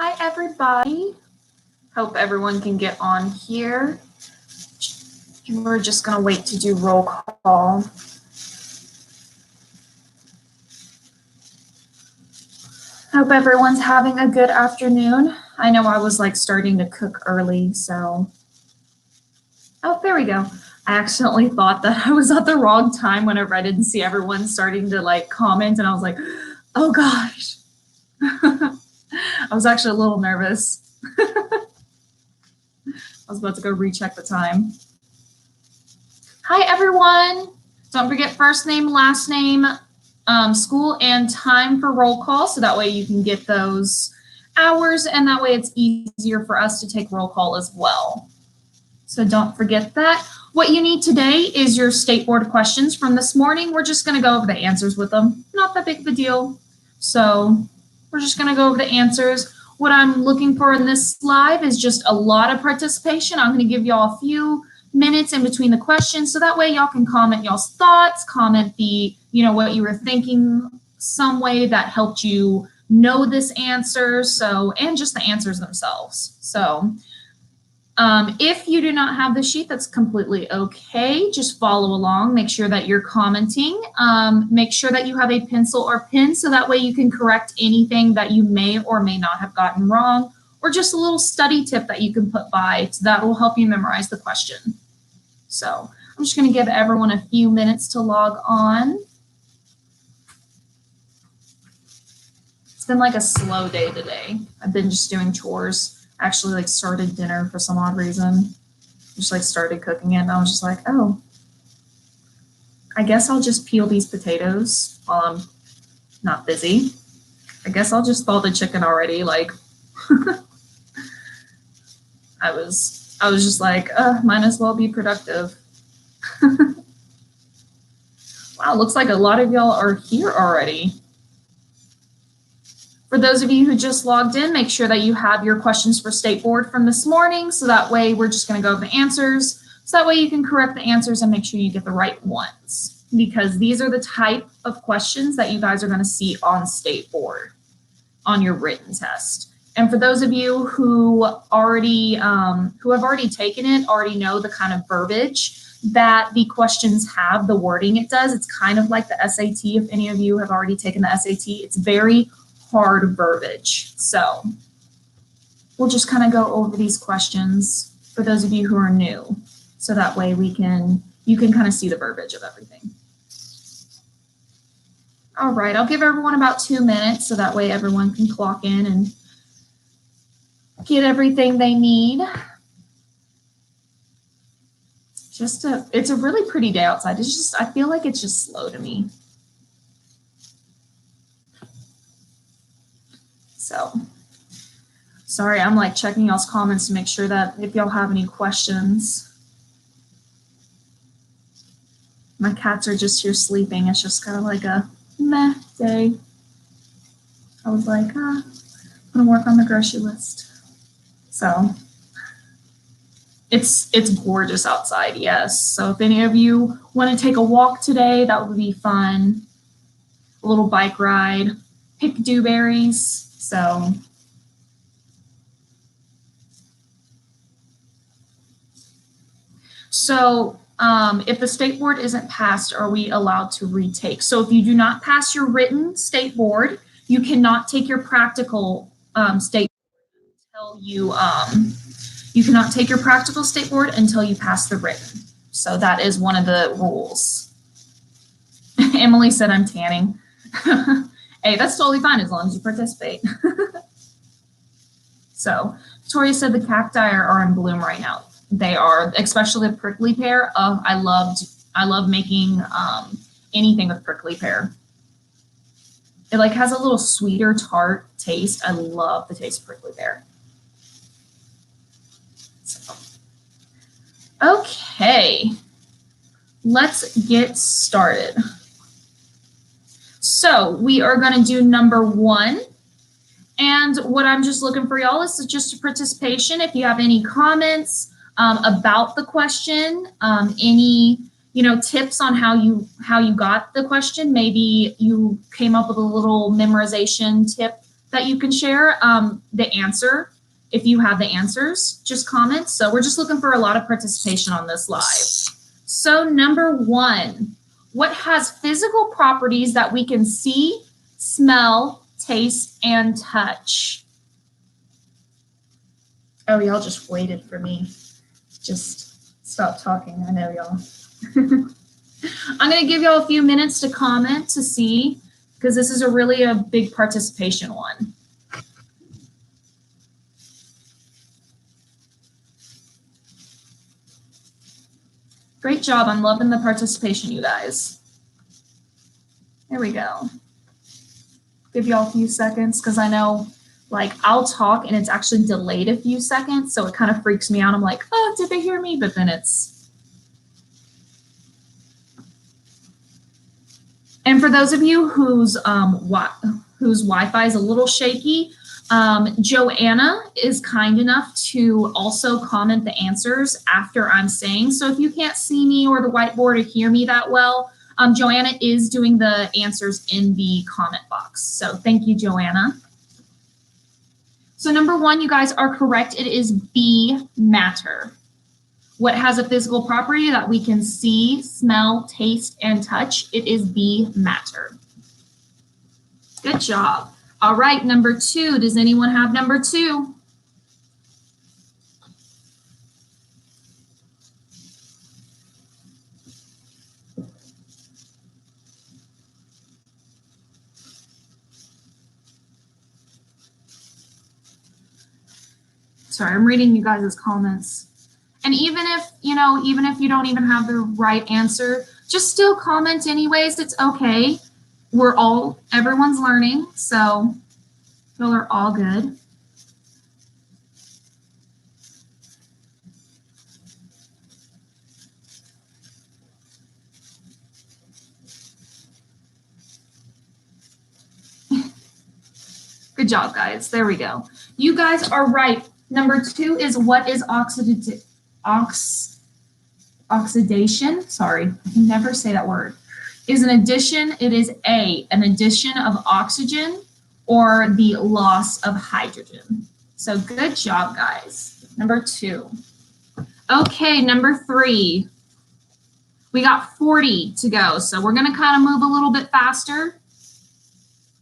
Hi, everybody. Hope everyone can get on here. We're just going to wait to do roll call. Hope everyone's having a good afternoon. I know I was like starting to cook early, so. Oh, there we go. I accidentally thought that I was at the wrong time whenever I didn't see everyone starting to like comment, and I was like, oh gosh. I was actually a little nervous. I was about to go recheck the time. Hi, everyone. Don't forget first name, last name, school, and time for roll call, so that way you can get those hours, and that way it's easier for us to take roll call as well. So don't forget that. What you need today is your state board questions from this morning. We're just going to go over the answers with them. Not that big of a deal. So we're just going to go over the answers. What I'm looking for in this live is just a lot of participation. I'm going to give y'all a few minutes in between the questions, so that way y'all can comment y'all's thoughts, comment the, what you were thinking, some way that helped you know this answer, and just the answers themselves. So if you do not have the sheet, that's completely okay. Just follow along. Make sure that you're commenting. Make sure that you have a pencil or pen, so that way you can correct anything that you may or may not have gotten wrong, or just a little study tip that you can put by, so that will help you memorize the question. So I'm just going to give everyone a few minutes to log on. It's been like a slow day today. I've been just doing chores. I actually like started dinner for some odd reason. Just like started cooking it, and I was just like, oh, I guess I'll just peel these potatoes while I'm not busy. I guess I'll just thaw the chicken already. Like, I was just like, might as well be productive. Wow, looks like a lot of y'all are here already. For those of you who just logged in, make sure that you have your questions for state board from this morning, so that way we're just going to go over the answers. So that way you can correct the answers and make sure you get the right ones, because these are the type of questions that you guys are going to see on state board on your written test. And for those of you who have already taken it, already know the kind of verbiage that the questions have, the wording it does. It's kind of like the SAT. If any of you have already taken the SAT, it's very hard verbiage. So we'll just kind of go over these questions for those of you who are new, so that way you can kind of see the verbiage of everything. All right, I'll give everyone about 2 minutes, so that way everyone can clock in and get everything they need. It's a really pretty day outside. I feel like it's just slow to me. So, sorry, I'm like checking y'all's comments to make sure that if y'all have any questions. My cats are just here sleeping. It's just kind of like a meh day. I was like, I'm gonna work on the grocery list. So it's gorgeous outside, yes. So if any of you want to take a walk today, that would be fun. A little bike ride, pick dewberries. So if the state board isn't passed, are we allowed to retake? So if you do not pass your written state board, you cannot take your practical state board until you cannot take your practical state board until you pass the written. So that is one of the rules. Emily said I'm tanning. Hey, that's totally fine as long as you participate. So Victoria said the cacti are in bloom right now. They are, especially the prickly pear. I love making anything with prickly pear. It like has a little sweeter, tart taste. I love the taste of prickly pear. So, okay, let's get started. So we are going to do number 1. And what I'm just looking for y'all is just a participation. If you have any comments about the question, any tips on how you got the question. Maybe you came up with a little memorization tip that you can share the answer. If you have the answers, just comment. So we're just looking for a lot of participation on this live. So number 1, what has physical properties that we can see, smell, taste, and touch? Oh, y'all just waited for me. Just stop talking. I know y'all. I'm going to give y'all a few minutes to comment to see, because this is really a big participation one. Great job. I'm loving the participation, you guys. There we go. Give y'all a few seconds, because I know, like, I'll talk and it's actually delayed a few seconds, so it kind of freaks me out. I'm like, oh, did they hear me? But then it's... And for those of you whose Wi-Fi is a little shaky, Joanna is kind enough to also comment the answers after I'm saying. So if you can't see me or the whiteboard or hear me that well, Joanna is doing the answers in the comment box. So thank you, Joanna. So number 1, you guys are correct. It is B, matter. What has a physical property that we can see, smell, taste, and touch? It is B, matter. Good job. All right, number 2. Does anyone have number 2? Sorry, I'm reading you guys' comments. And even if you don't even have the right answer, just still comment anyways. It's okay. Everyone's learning, so y'all are all good. Good job, guys. There we go. You guys are right. Number 2 is what is oxidation? Sorry, I can never say that word. Is an addition. It is A, an addition of oxygen or the loss of hydrogen. So good job, guys. Number 2. Okay, number 3. We got 40 to go, so we're going to kind of move a little bit faster.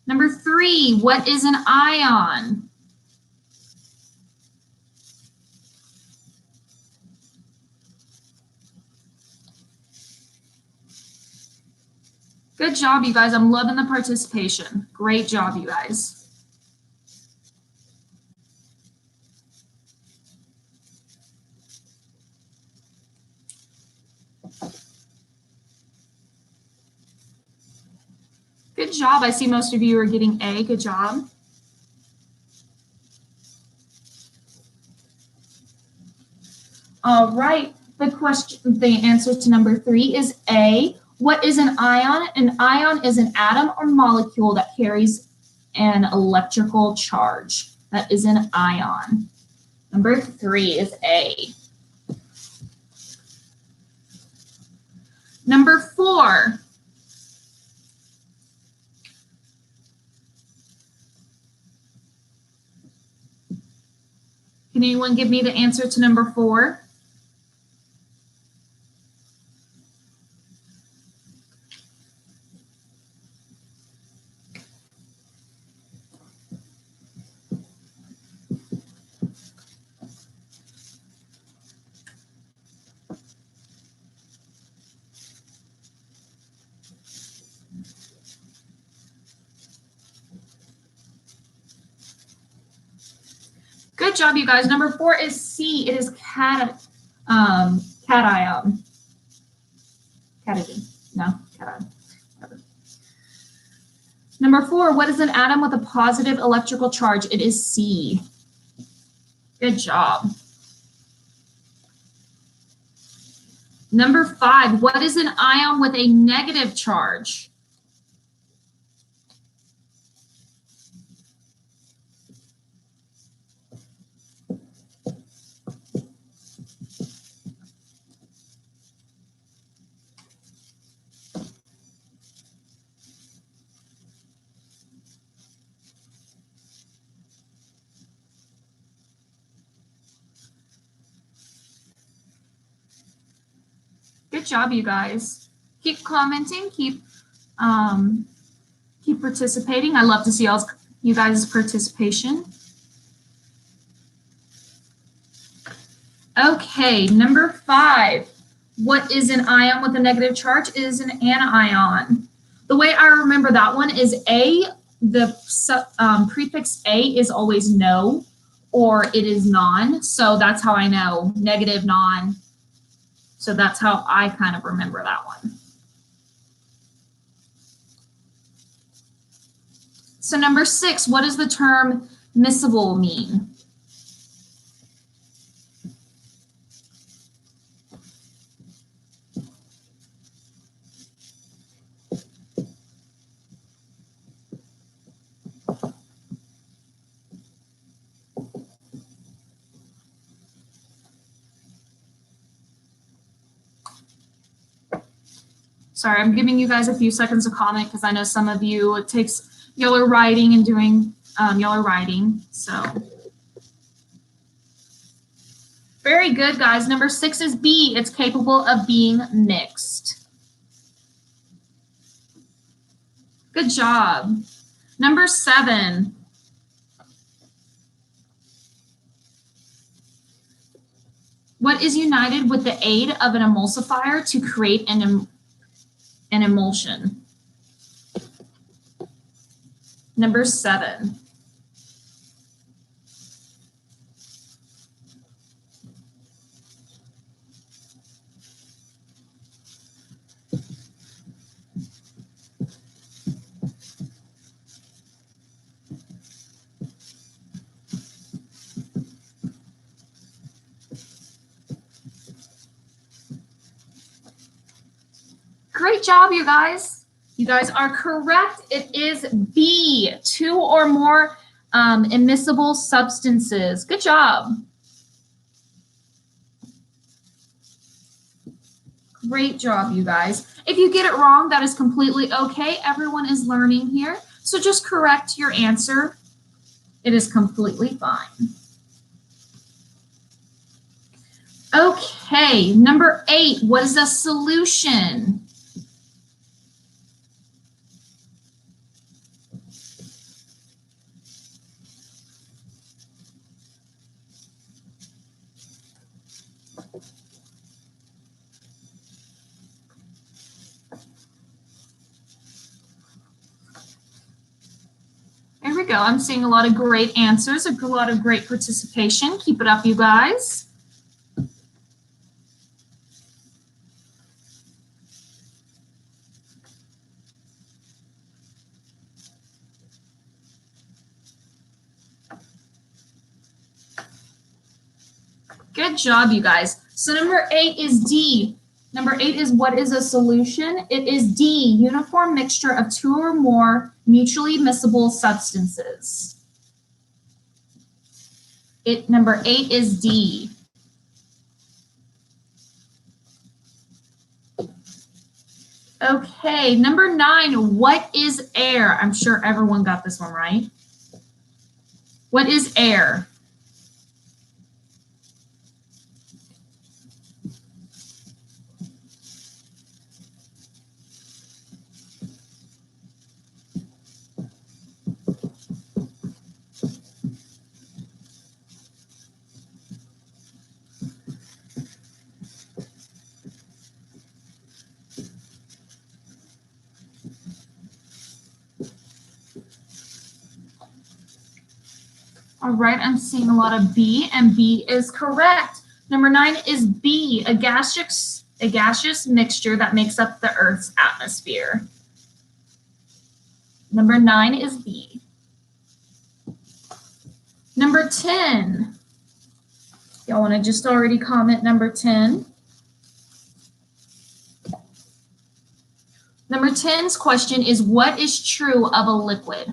Number 3, what is an ion? Good job, you guys. I'm loving the participation. Great job, you guys. Good job. I see most of you are getting A. Good job. All right. The answer to number 3 is A. What is an ion? An ion is an atom or molecule that carries an electrical charge. That is an ion. Number 3 is A. Number 4. Can anyone give me the answer to number 4? Good job, you guys. Number 4 is C. It is cation. Cation. No, cation. Number 4, what is an atom with a positive electrical charge? It is C. Good job. Number 5, what is an ion with a negative charge? Good job, you guys. Keep commenting, keep participating. I love to see you guys' participation. Okay, number 5. What is an ion with a negative charge? It is an anion. The way I remember that one is A, the prefix A is always no, or it is non. So that's how I know, negative, non. So that's how I kind of remember that one. So number 6, what does the term miscible mean? Sorry, I'm giving you guys a few seconds to comment because I know some of you, it takes, y'all are writing and doing, y'all are writing, so. Very good, guys. Number 6 is B. It's capable of being mixed. Good job. Number 7. What is united with the aid of an emulsifier to create an emulsion? Number 7. Great job, you guys. You guys are correct. It is B, 2 or more immiscible substances. Good job. Great job, you guys. If you get it wrong, that is completely okay. Everyone is learning here. So just correct your answer. It is completely fine. Okay, number 8, what is a solution? There we go. I'm seeing a lot of great answers, a lot of great participation. Keep it up, you guys. Good job, you guys. So number 8 is D. Number 8 is what is a solution? It is D, uniform mixture of 2 or more mutually miscible substances. Number 8 is D. Okay, number 9, what is air? I'm sure everyone got this one right. What is air? All right, I'm seeing a lot of B, and B is correct. Number 9 is B, a gaseous mixture that makes up the Earth's atmosphere. Number 9 is B. Number 10. Y'all want to just already comment number 10? Number 10's question is, what is true of a liquid?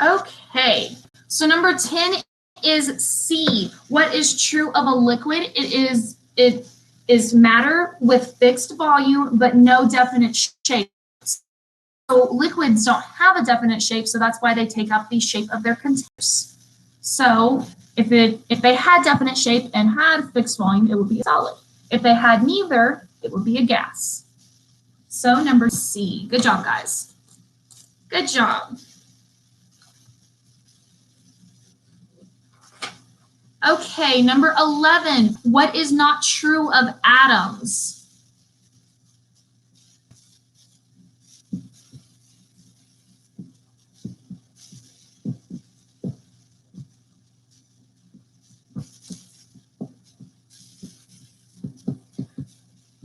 Okay, so number 10 is C. What is true of a liquid? It is matter with fixed volume but no definite shape. So liquids don't have a definite shape, so that's why they take up the shape of their containers. So if they had definite shape and had fixed volume, it would be a solid. If they had neither, it would be a gas. So number C. Good job, guys. Good job. Okay, number 11. What is not true of atoms?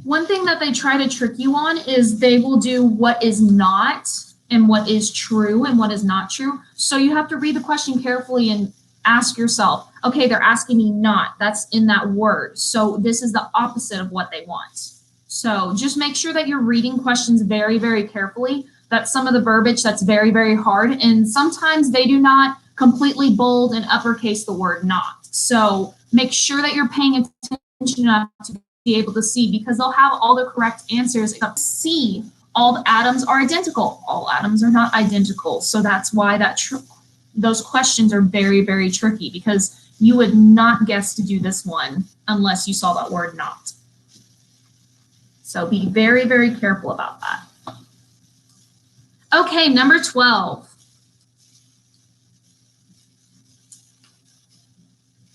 One thing that they try to trick you on is they will do what is not and what is true and what is not true. So you have to read the question carefully and ask yourself, okay, they're asking me not. That's in that word. So this is the opposite of what they want. So just make sure that you're reading questions very, very carefully. That's some of the verbiage that's very, very hard. And sometimes they do not completely bold and uppercase the word not. So make sure that you're paying attention enough to be able to see, because they'll have all the correct answers except C. All the atoms are identical. All atoms are not identical. So that's why those questions are very, very tricky, because you would not guess to do this one unless you saw that word not. So be very, very careful about that. Okay, number 12.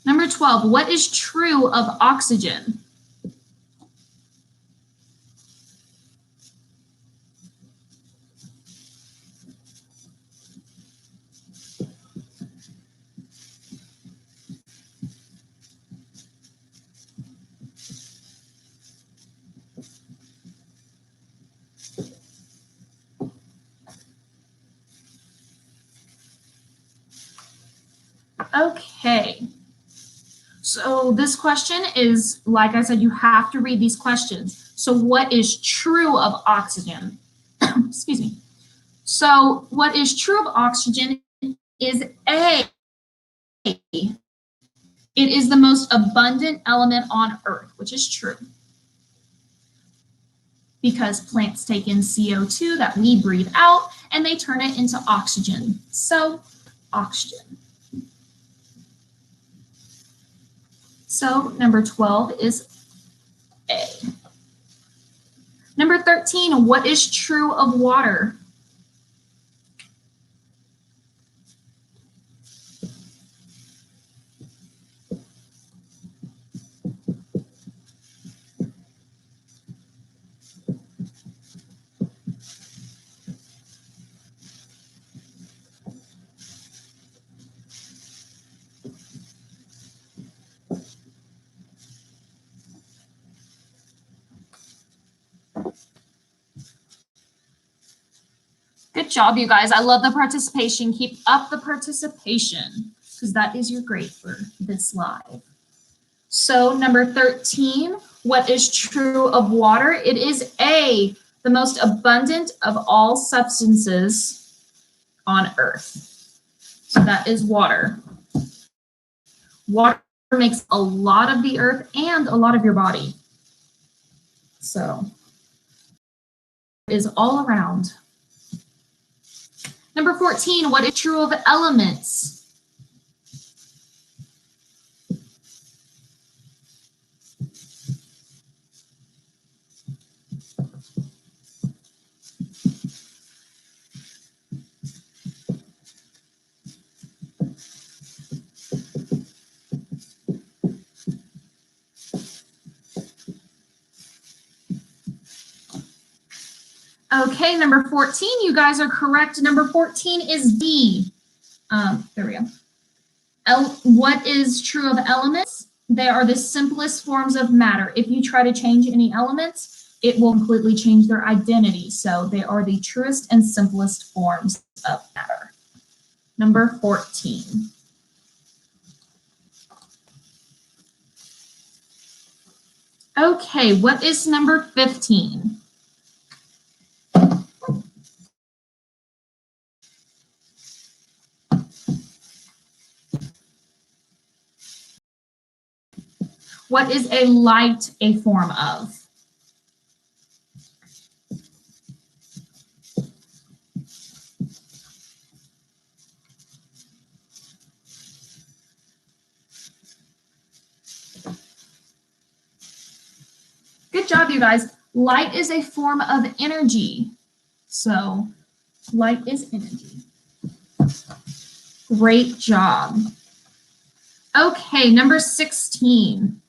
Number 12, what is true of oxygen? Okay. So this question is, like I said, you have to read these questions. So what is true of oxygen? Excuse me. So what is true of oxygen is A. It is the most abundant element on Earth, which is true, because plants take in CO2 that we breathe out and they turn it into oxygen. So oxygen. So number 12 is A. Number 13, what is true of water? Good job, you guys. I love the participation. Keep up the participation, because that is your grade for this live. So number 13, what is true of water? It is A, the most abundant of all substances on Earth. So that is water. Water makes a lot of the Earth and a lot of your body. So it is all around. Number 14, what is true of elements? Okay, number 14, you guys are correct. Number 14 is D. There we go. What is true of elements? They are the simplest forms of matter. If you try to change any elements, it will completely change their identity. So they are the truest and simplest forms of matter. Number 14. Okay, what is number 15? What is a light a form of? Good job, you guys. Light is a form of energy. So light is energy. Great job. Okay, number 16.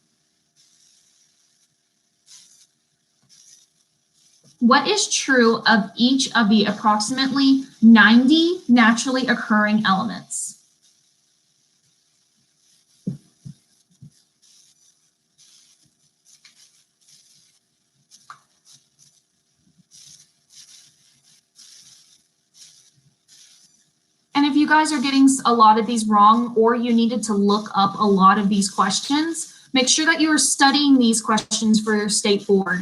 What is true of each of the approximately 90 naturally occurring elements? And if you guys are getting a lot of these wrong, or you needed to look up a lot of these questions, make sure that you are studying these questions for your state board,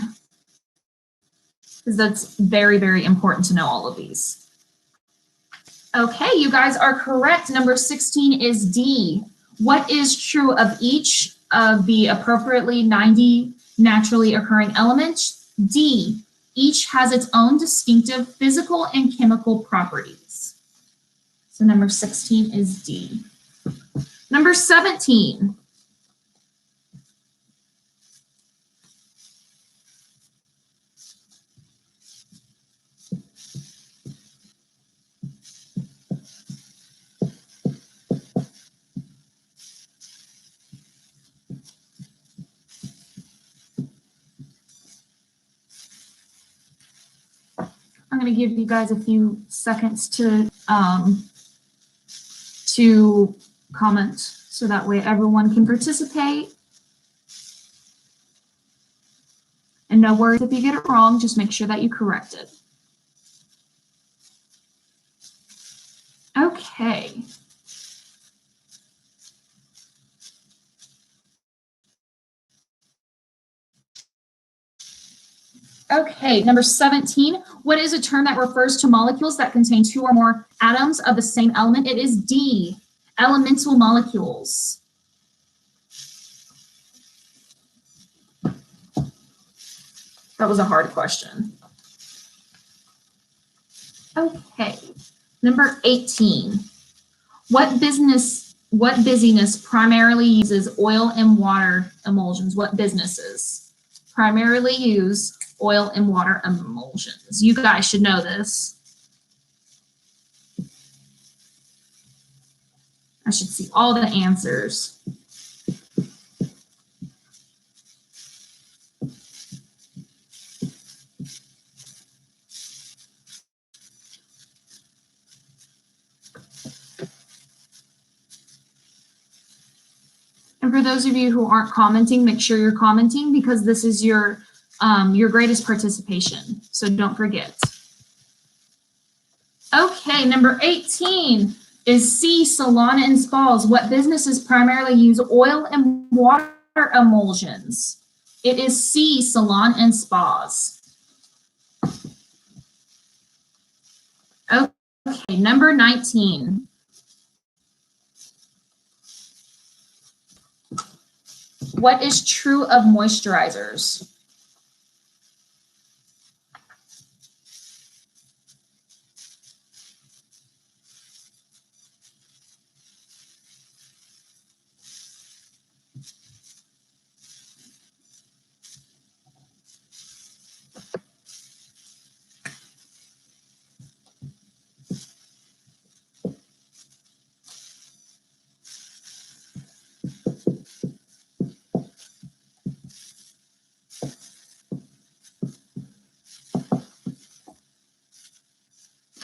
because that's very, very important to know all of these. Okay, you guys are correct. Number 16 is D. What is true of each of the appropriately 90 naturally occurring elements? D. Each has its own distinctive physical and chemical properties. So number 16 is D. Number 17. I'm going to give you guys a few seconds to comment, so that way everyone can participate. And no worries if you get it wrong, just make sure that you correct it. Okay. Okay, number 17. What is a term that refers to molecules that contain two or more atoms of the same element? It is D, elemental molecules. That was a hard question. Okay, number 18. What business primarily uses oil and water emulsions? What businesses primarily use oil and water emulsions? You guys should know this. I should see all the answers. And for those of you who aren't commenting, make sure you're commenting, because this is your greatest participation. So don't forget. Okay, number 18 is C, salon and spas. What businesses primarily use oil and water emulsions? It is C, salon and spas. Okay, number 19. What is true of moisturizers?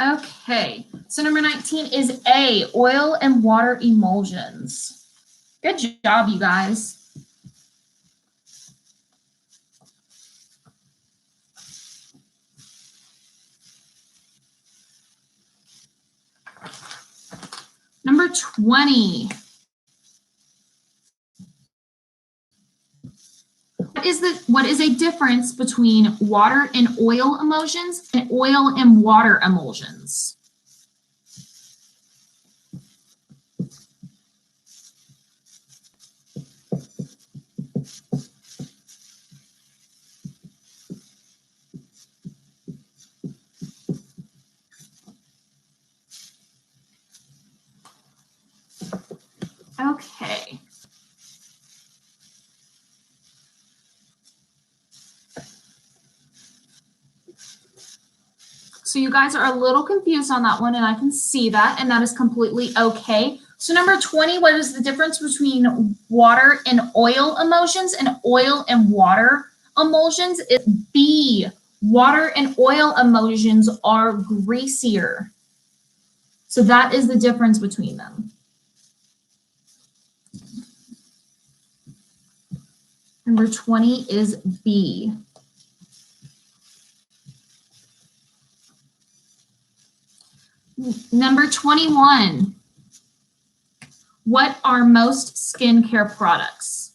Okay, so number 19 is A, oil and water emulsions. Good job, you guys. Number 20. What is a difference between water and oil emulsions and oil and water emulsions? Okay. So you guys are a little confused on that one, and I can see that, and that is completely okay. So number 20, what is the difference between water and oil emulsions and oil and water emulsions? It's B. Water and oil emulsions are greasier. So that is the difference between them. Number 20 is B. Number 21. What are most skincare products?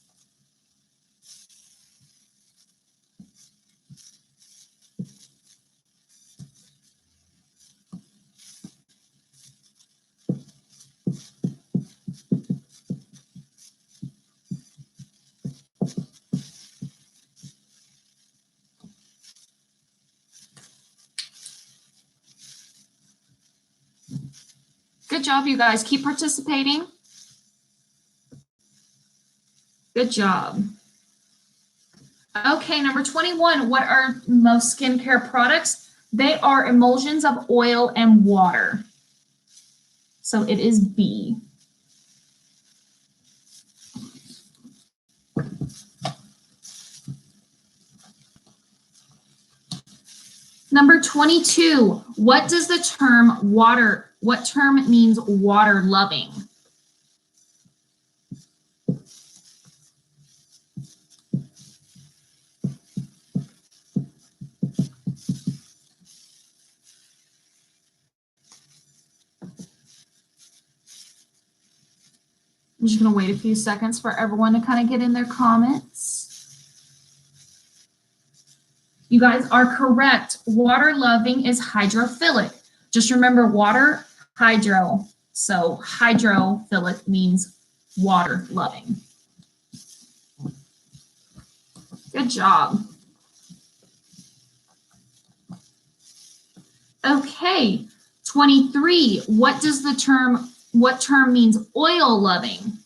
Good job, you guys. Keep participating. Good job. Okay, number 21. What are most skincare products? They are emulsions of oil and water. So it is B. Number 22. What does the term water, what term means water loving? I'm just going to wait a few seconds for everyone to kind of get in their comments. You guys are correct. Water loving is hydrophilic. Just remember water, hydro. So hydrophilic means water loving. Good job. Okay, 23. What term means oil loving?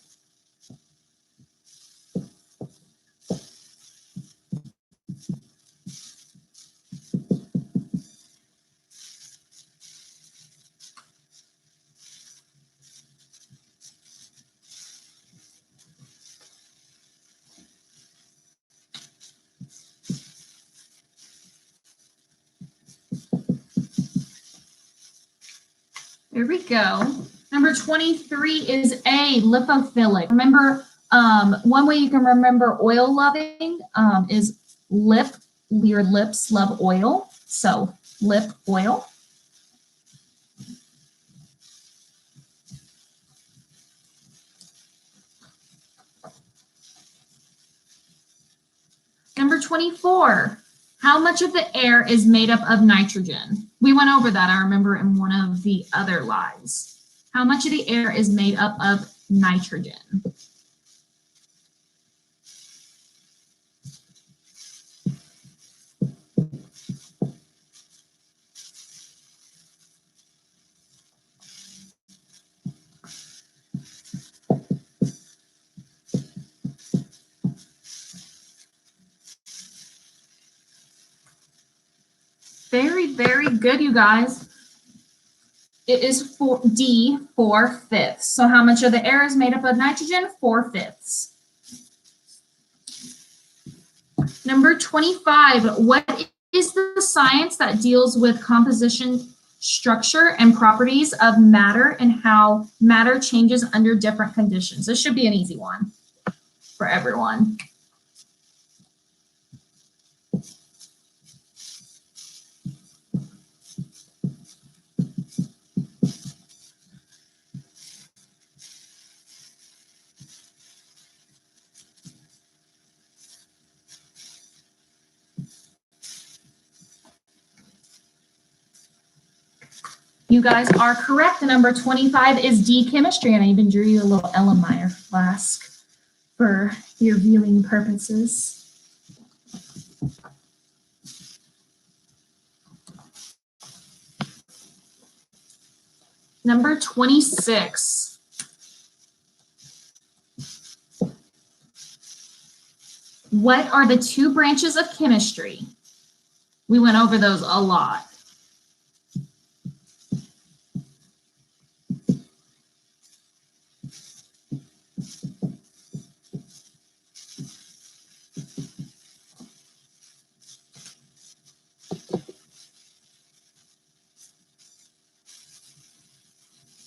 There we go. Number 23 is A, lipophilic. Remember, one way you can remember oil loving is your lips love oil. So lip oil. Number 24, how much of the air is made up of nitrogen? We went over that, I remember, in one of the other lives. How much of the air is made up of nitrogen? Very, very good, you guys. It is D, 4/5. So how much of the air is made up of nitrogen? 4/5. Number 25, what is the science that deals with composition, structure, and properties of matter and how matter changes under different conditions? This should be an easy one for everyone. You guys are correct. The number 25 is D, chemistry, and I even drew you a little Ellemeyer flask for your viewing purposes. Number 26. What are the two branches of chemistry? We went over those a lot.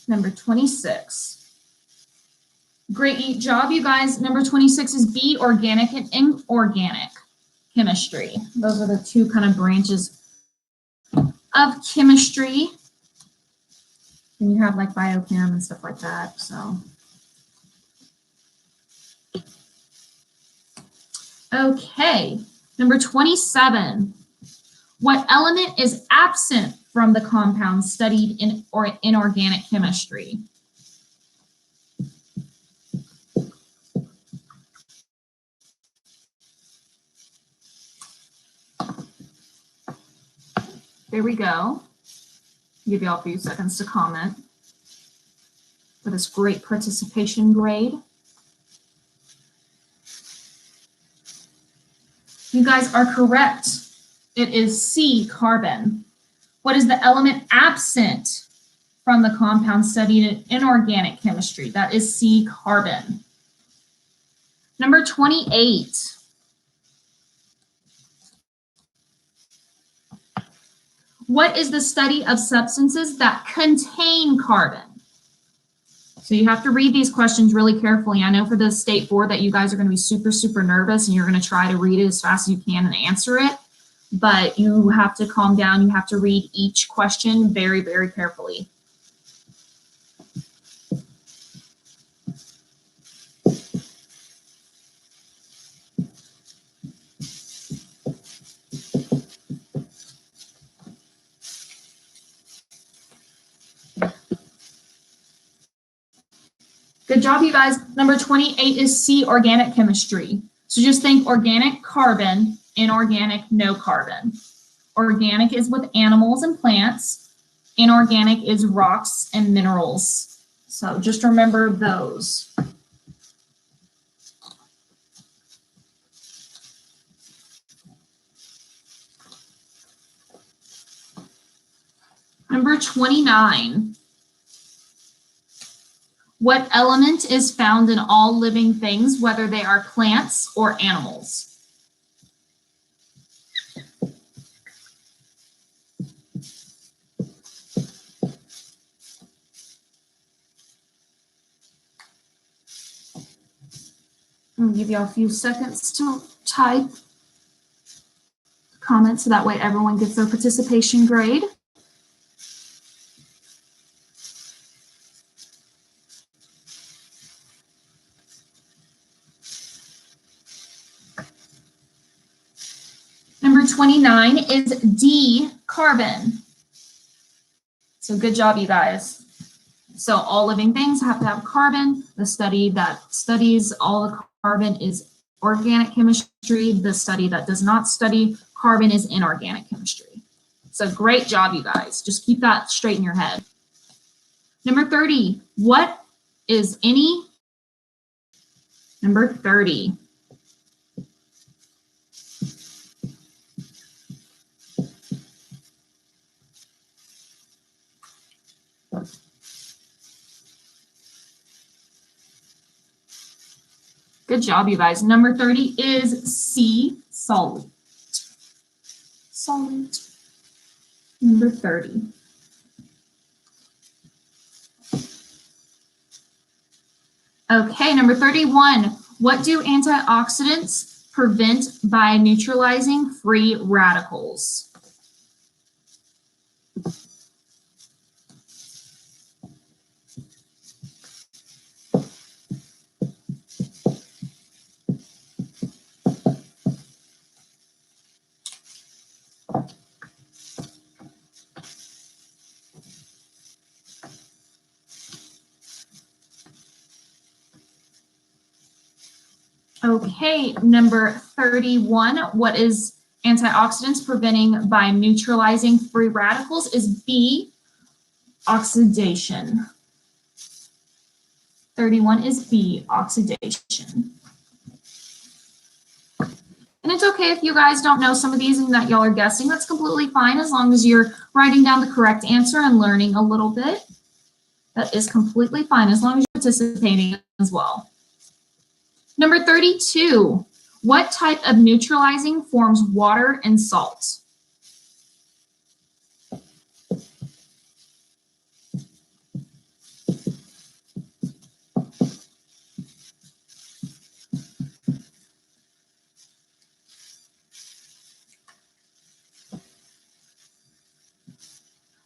Number 26. Great job, you guys. Number 26 is B, organic and inorganic chemistry. Those are the two kind of branches of chemistry. And you have like biochem and stuff like that, so. Okay, number 27. What element is absent from the compound studied in inorganic chemistry? There we go. Give you all a few seconds to comment for this great participation grade. You guys are correct. It is C, carbon. What is the element absent from the compound studied in inorganic chemistry? That is C, carbon. Number 28. What is the study of substances that contain carbon? So you have to read these questions really carefully. I know for the state board that you guys are going to be super, super nervous and you're going to try to read it as fast as you can and answer it, but you have to calm down. You have to read each question very, very carefully. Good job, you guys. Number 28 is C, organic chemistry. So just think organic, carbon, inorganic, no carbon. Organic is with animals and plants. Inorganic is rocks and minerals. So just remember those. Number 29. What element is found in all living things, whether they are plants or animals? I'm going to give you all a few seconds to type comments so that way everyone gets their participation grade. Number 29 is D, carbon. So good job, you guys. So all living things have to have carbon. The study that studies all the carbon is organic chemistry. The study that does not study carbon is inorganic chemistry. So great job, you guys. Just keep that straight in your head. Number 30, what is any? Number 30. Good job, you guys. Number 30 is C, solvent. Solvent. Number 30. Okay, number 31. What do antioxidants prevent by neutralizing free radicals? Okay, number 31, what is antioxidants preventing by neutralizing free radicals is B, oxidation. 31 is B, oxidation. And it's okay if you guys don't know some of these and that y'all are guessing. That's completely fine as long as you're writing down the correct answer and learning a little bit. That is completely fine as long as you're participating as well. Number 32, what type of neutralizing forms water and salt?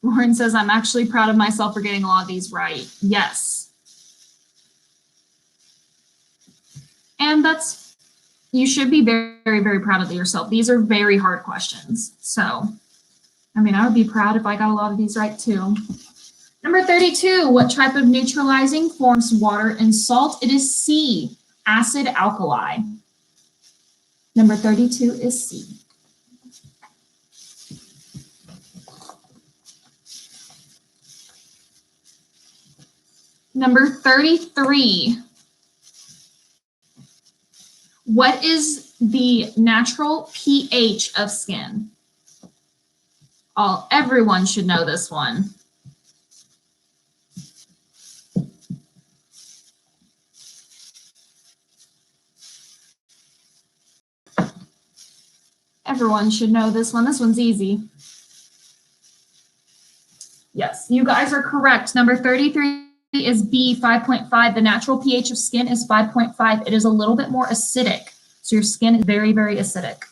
Lauren says, I'm actually proud of myself for getting a lot of these right. Yes. And you should be very, very, very proud of yourself. These are very hard questions. So, I mean, I would be proud if I got a lot of these right too. Number 32, what type of neutralizing forms water and salt? It is C, acid alkali. Number 32 is C. Number 33, what is the natural pH of skin? Everyone should know this one. Everyone should know this one. This one's easy. Yes, you guys are correct. Number 33 is B, 5.5. The natural pH of skin is 5.5. It is a little bit more acidic. So your skin is very, very acidic.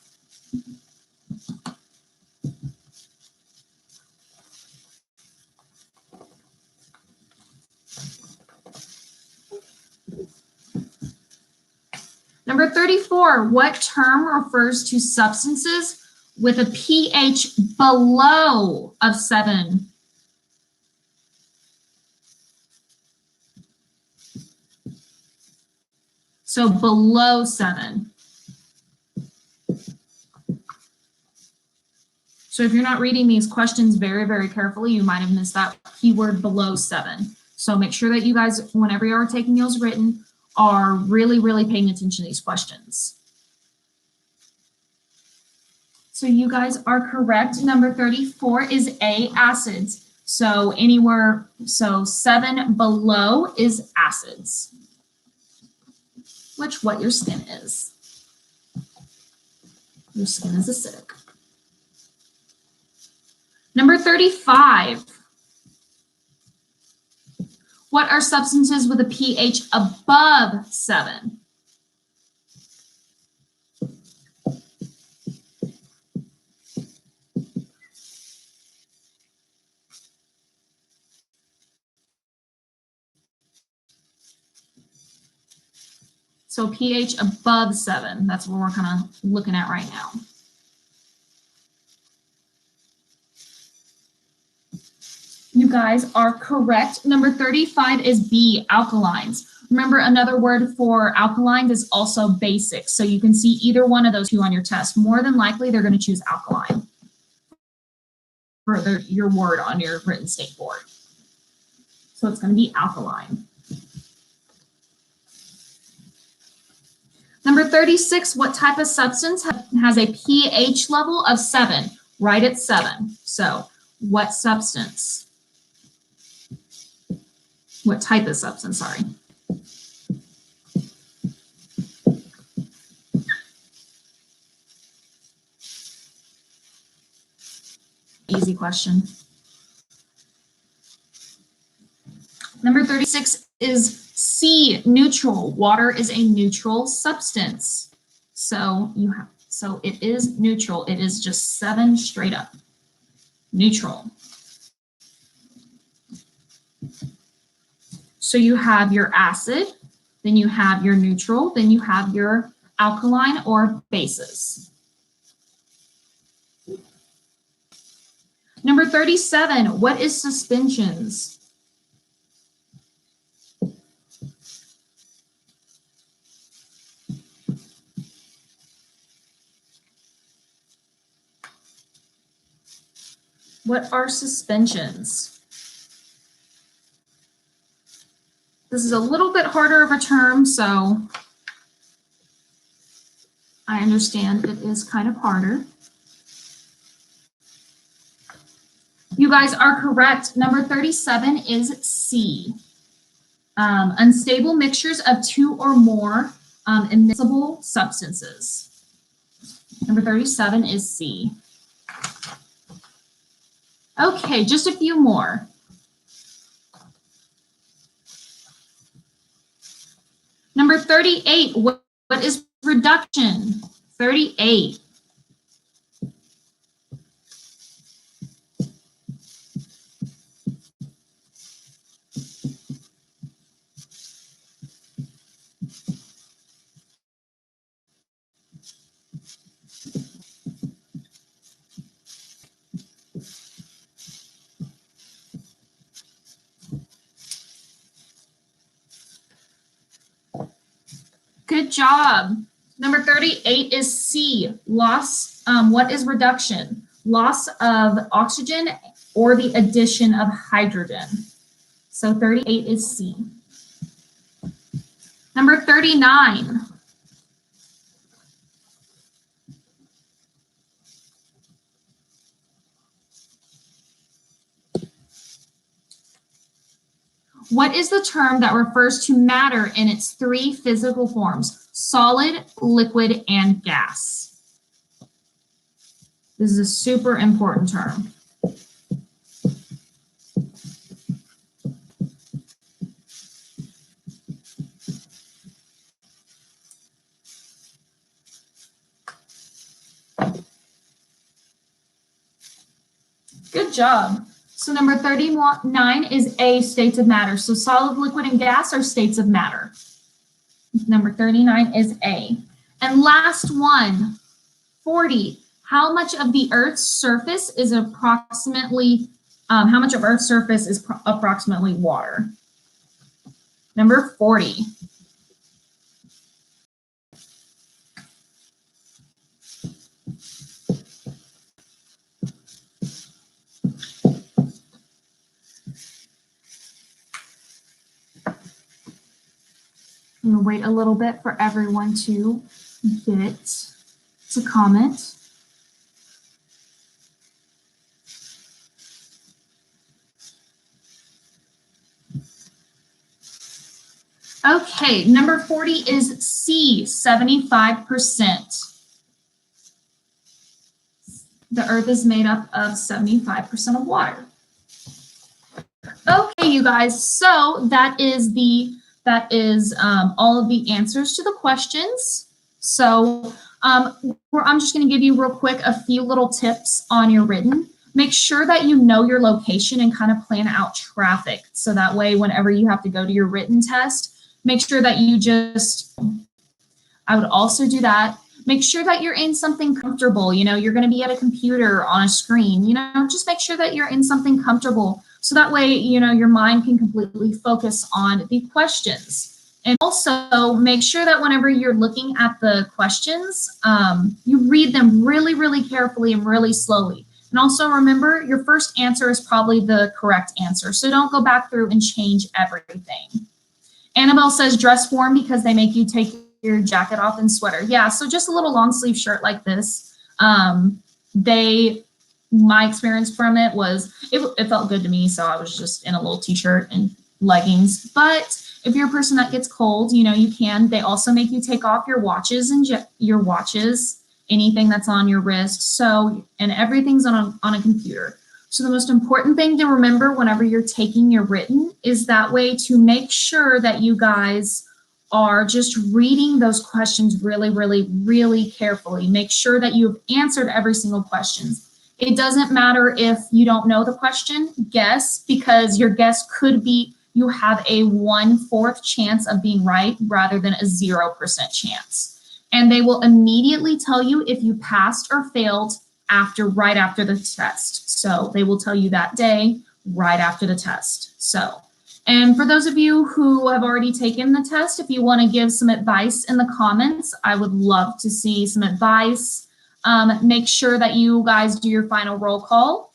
Number 34, what term refers to substances with a pH below of 7? So below 7. So if you're not reading these questions very, very carefully, you might have missed that keyword below 7. So make sure that you guys, whenever you are taking those written, are really, really paying attention to these questions. So you guys are correct. Number 34 is A, acids. So 7 below is acids, what your skin is. Your skin is acidic. Number 35. What are substances with a pH above 7? So pH above 7, that's what we're kind of looking at right now. You guys are correct. Number 35 is B, alkalines. Remember, another word for alkalines is also basic. So you can see either one of those two on your test. More than likely, they're going to choose alkaline for your word on your written state board. So it's going to be alkaline. Number 36, what type of substance has a pH level of 7? Right at 7. So what substance? What type of substance, sorry. Easy question. Number 36 is C, neutral. Water is a neutral substance. So it is neutral. It is just 7 straight up. Neutral. So you have your acid, then you have your neutral, then you have your alkaline or bases. Number 37, what is suspensions? What are suspensions? This is a little bit harder of a term, so I understand it is kind of harder. You guys are correct. Number 37 is C. Unstable mixtures of two or more immiscible substances. Number 37 is C. Okay, just a few more. Number 38, what is reduction? 38. Good job. Number 38 is C, loss. What is reduction? Loss of oxygen or the addition of hydrogen. So 38 is C. Number 39. What is the term that refers to matter in its three physical forms? Solid, liquid, and gas. This is a super important term. Good job. So number 39 is A, states of matter. So solid, liquid, and gas are states of matter. Number 39 is A. And last one, 40. How much of the Earth's surface is approximately, approximately water? Number 40. I'm going to wait a little bit for everyone to get to comment. Okay, number 40 is C, 75%. The Earth is made up of 75% of water. Okay, you guys, so that is all of the answers to the questions. So I'm just going to give you real quick a few little tips on your written. Make sure that you know your location and kind of plan out traffic. So that way, whenever you have to go to your written test, make sure that I would also do that. Make sure that you're in something comfortable. You know, you're going to be at a computer on a screen, you know, just make sure that you're in something comfortable. So that way, you know, your mind can completely focus on the questions. And also make sure that whenever you're looking at the questions, you read them really, really carefully and really slowly. And also remember, your first answer is probably the correct answer. So don't go back through and change everything. Annabelle says dress warm because they make you take your jacket off and sweater. Yeah, so just a little long sleeve shirt like this. My experience from it was, it felt good to me, so I was just in a little t-shirt and leggings. But if you're a person that gets cold, you know, you can. They also make you take off your watches and anything that's on your wrist. So, and everything's on a computer. So the most important thing to remember whenever you're taking your written is that way to make sure that you guys are just reading those questions really, really, really carefully. Make sure that you've answered every single question. It doesn't matter if you don't know the question, guess, because your guess could be, you have a 1/4 chance of being right rather than a 0% chance. And they will immediately tell you if you passed or failed right after the test. So they will tell you that day right after the test. So, and for those of you who have already taken the test, if you want to give some advice in the comments, I would love to see some advice. Make sure that you guys do your final roll call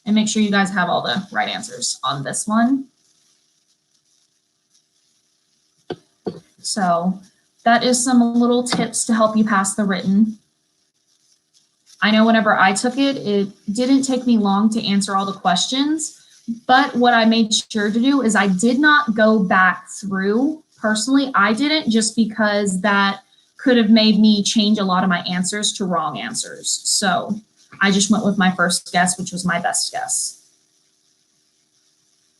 and make sure you guys have all the right answers on this one. So that is some little tips to help you pass the written. I know whenever I took it, it didn't take me long to answer all the questions, but what I made sure to do is I did not go back through. Personally, I didn't, just because that could have made me change a lot of my answers to wrong answers. So I just went with my first guess, which was my best guess.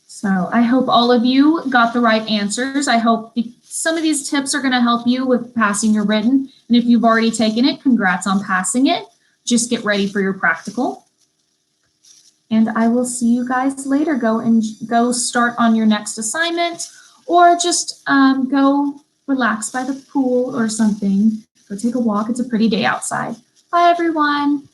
So I hope all of you got the right answers. I hope some of these tips are going to help you with passing your written. And if you've already taken it, congrats on passing it. Just get ready for your practical. And I will see you guys later. Go start on your next assignment, or just go relax by the pool or something. Go take a walk. It's a pretty day outside. Bye, everyone.